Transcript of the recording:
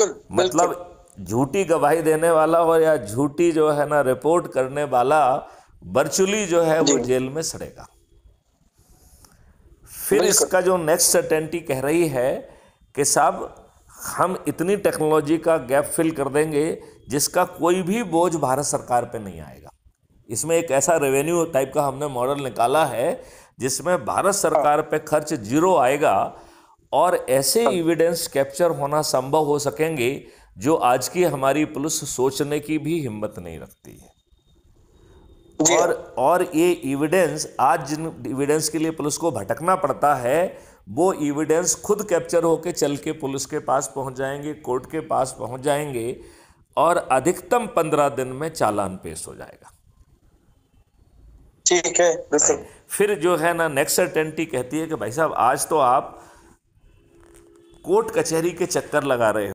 बिल्कुल बिल्कुल। मतलब झूठी गवाही देने वाला और या झूठी जो है ना रिपोर्ट करने वाला वर्चुअली जो है जी वो जेल में सड़ेगा। फिर बिल्कुल। इसका जो नेक्स्ट सर्टेनिटी कह रही है कि साहब हम इतनी टेक्नोलॉजी का गैप फिल कर देंगे जिसका कोई भी बोझ भारत सरकार पे नहीं आएगा। इसमें एक ऐसा रेवेन्यू टाइप का हमने मॉडल निकाला है जिसमें भारत हाँ सरकार पे खर्च जीरो आएगा और ऐसे हाँ एविडेंस कैप्चर होना संभव हो सकेंगे जो आज की हमारी पुलिस सोचने की भी हिम्मत नहीं रखती है। जी हाँ। और ये एविडेंस आज जिन एविडेंस के लिए पुलिस को भटकना पड़ता है वो एविडेंस खुद कैप्चर होके चल के पुलिस के पास पहुंच जाएंगे, कोर्ट के पास पहुंच जाएंगे और अधिकतम 15 दिन में चालान पेश हो जाएगा। ठीक है बिल्कुल। राइट। फिर जो है ना नेक्स्ट सर्टेनिटी कहती है कि भाई साहब आज तो आप कोर्ट कचहरी के चक्कर लगा रहे हो।